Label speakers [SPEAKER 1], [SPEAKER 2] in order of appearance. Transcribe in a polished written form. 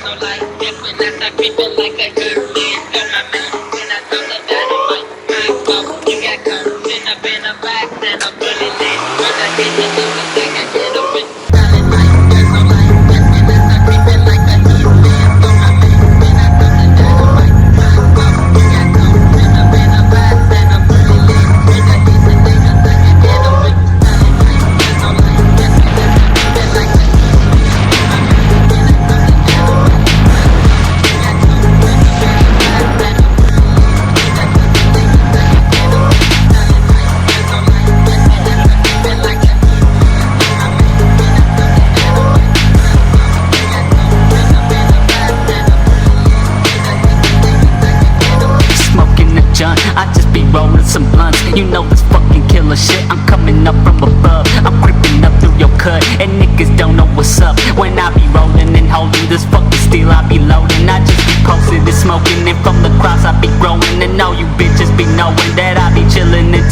[SPEAKER 1] no light. Just when I start creeping like a Birdman, got my man. When I throw the dynamite, my fault. You got caught, been up in a box and I'm really lit. When I hit the numbers, I can get up with silent light. Just no light. Just when I start creeping like a Birdman, got my man. When I throw the dynamite, my fault. You got caught, been up in a box and I'm really lit. When I hit the numbers, I can get up with silent light. Just no light. Just when I start creeping like a
[SPEAKER 2] I just be rolling some blunts. You know this fucking killer shit. I'm coming up from above. I'm creeping up through your cut, and niggas don't know what's up. When I be rolling and holding this fucking steel, I be loading. I just be posted and smoking, and from the cross I be growing. And all you bitches be knowing that I be chilling and